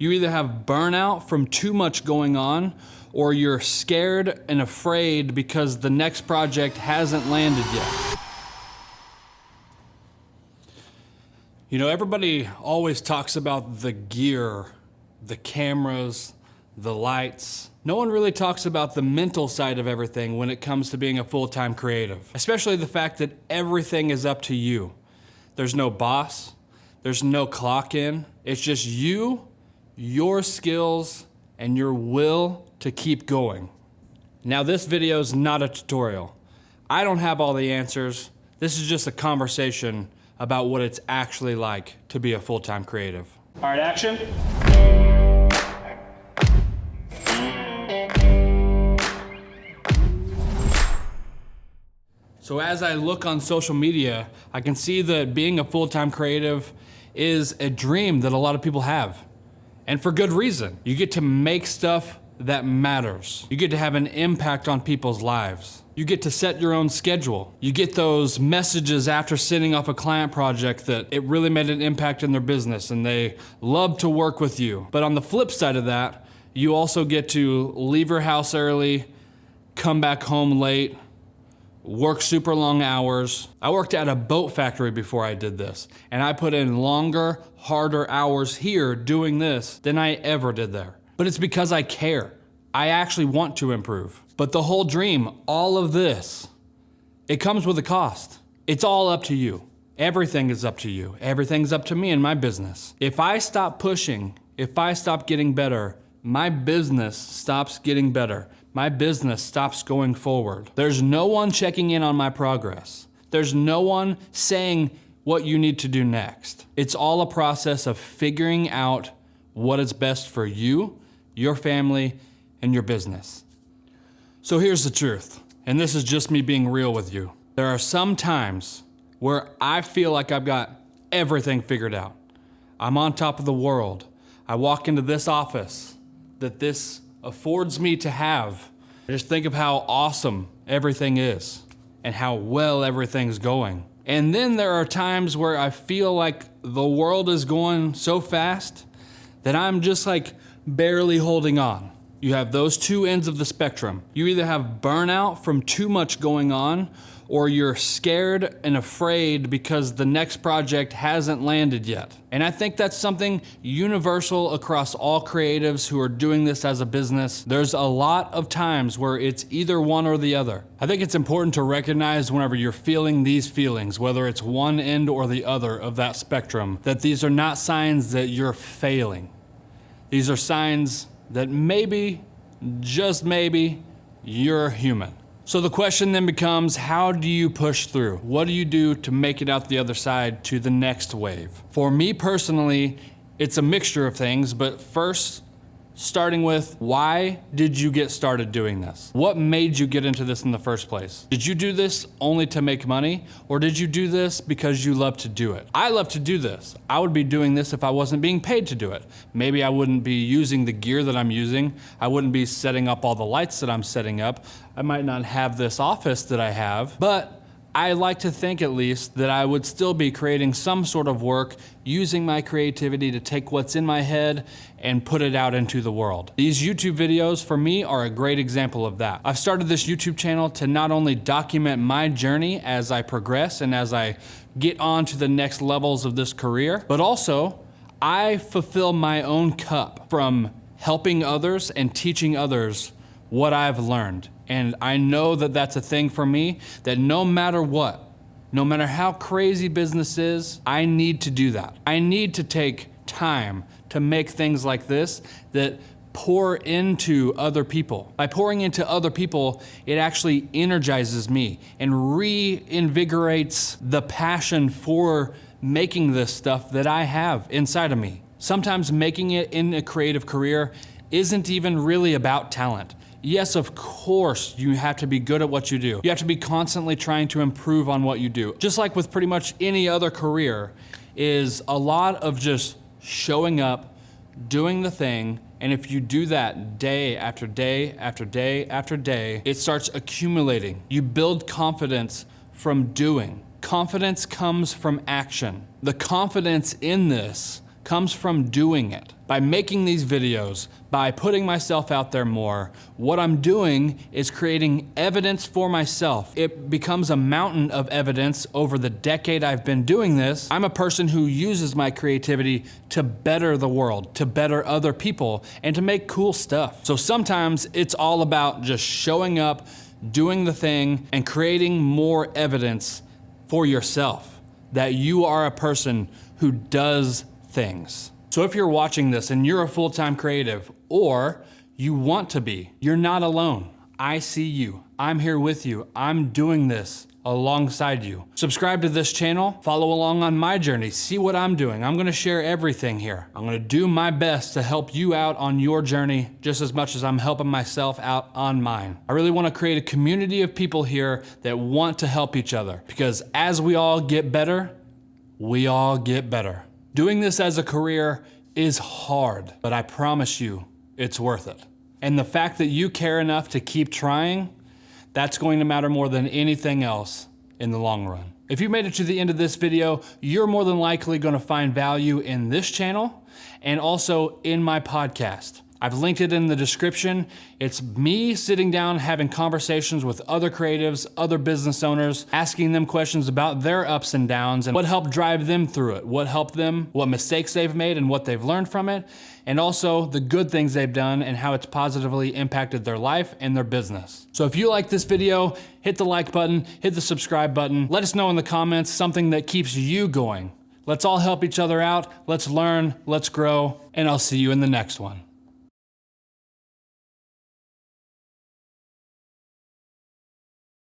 You either have burnout from too much going on, or you're scared and afraid because the next project hasn't landed yet. You know, everybody always talks about the gear, the cameras, the lights. No one really talks about the mental side of everything when it comes to being a full-time creative, especially the fact that everything is up to you. There's no boss, there's no clock in. It's just you, your skills, and your will to keep going. Now, this video is not a tutorial. I don't have all the answers. This is just a conversation about what it's actually like to be a full-time creative. All right, action. So as I look on social media, I can see that being a full-time creative is a dream that a lot of people have. And for good reason. You get to make stuff that matters. You get to have an impact on people's lives. You get to set your own schedule. You get those messages after sending off a client project that it really made an impact in their business and they love to work with you. But on the flip side of that, you also get to leave your house early, come back home late, work super long hours. I worked at a boat factory before I did this, and I put in longer, harder hours here doing this than I ever did there. But it's because I care. I actually want to improve. But the whole dream, all of this, it comes with a cost. It's all up to you. Everything is up to you. Everything's up to me in my business. If I stop pushing, if I stop getting better, my business stops getting better. My business stops going forward. There's no one checking in on my progress. There's no one saying what you need to do next. It's all a process of figuring out what is best for you, your family, and your business. So here's the truth, and this is just me being real with you. There are some times where I feel like I've got everything figured out. I'm on top of the world. I walk into this office that this affords me to have. Just think of how awesome everything is and how well everything's going. And then there are times where I feel like the world is going so fast that I'm just like barely holding on. You have those two ends of the spectrum. You either have burnout from too much going on, or you're scared and afraid because the next project hasn't landed yet. And I think that's something universal across all creatives who are doing this as a business. There's a lot of times where it's either one or the other. I think it's important to recognize whenever you're feeling these feelings, whether it's one end or the other of that spectrum, that these are not signs that you're failing. These are signs that maybe, just maybe, you're human. So the question then becomes, how do you push through? What do you do to make it out the other side to the next wave? For me personally, it's a mixture of things, but first, starting with, why did you get started doing this? What made you get into this in the first place? Did you do this only to make money, or did you do this because you love to do it? I love to do this. I would be doing this if I wasn't being paid to do it. Maybe I wouldn't be using the gear that I'm using. I wouldn't be setting up all the lights that I'm setting up. I might not have this office that I have, but I like to think at least that I would still be creating some sort of work using my creativity to take what's in my head and put it out into the world. These YouTube videos for me are a great example of that. I've started this YouTube channel to not only document my journey as I progress and as I get on to the next levels of this career, but also I fulfill my own cup from helping others and teaching others what I've learned. And I know that that's a thing for me, that no matter what, no matter how crazy business is, I need to do that. I need to take time to make things like this that pour into other people. By pouring into other people, it actually energizes me and reinvigorates the passion for making this stuff that I have inside of me. Sometimes making it in a creative career isn't even really about talent. Yes, of course, you have to be good at what you do. You have to be constantly trying to improve on what you do. Just like with pretty much any other career, is a lot of just showing up, doing the thing, and if you do that day after day after day after day, it starts accumulating. You build confidence from doing. Confidence comes from action. The confidence in this comes from doing it. By making these videos, by putting myself out there more, what I'm doing is creating evidence for myself. It becomes a mountain of evidence over the decade I've been doing this. I'm a person who uses my creativity to better the world, to better other people, and to make cool stuff. So sometimes it's all about just showing up, doing the thing, and creating more evidence for yourself that you are a person who does things. So if you're watching this and you're a full-time creative, or you want to be, you're not alone. I see you. I'm here with you. I'm doing this alongside you. Subscribe to this channel, follow along on my journey, see what I'm doing. I'm gonna share everything here. I'm gonna do my best to help you out on your journey just as much as I'm helping myself out on mine. I really wanna create a community of people here that want to help each other, because as we all get better, we all get better. Doing this as a career is hard, but I promise you, it's worth it. And the fact that you care enough to keep trying, that's going to matter more than anything else in the long run. If you made it to the end of this video, you're more than likely going to find value in this channel and also in my podcast. I've linked it in the description. It's me sitting down, having conversations with other creatives, other business owners, asking them questions about their ups and downs and what helped drive them through it, what helped them, what mistakes they've made and what they've learned from it, and also the good things they've done and how it's positively impacted their life and their business. So if you like this video, hit the like button, hit the subscribe button. Let us know in the comments something that keeps you going. Let's all help each other out. Let's learn, let's grow, and I'll see you in the next one.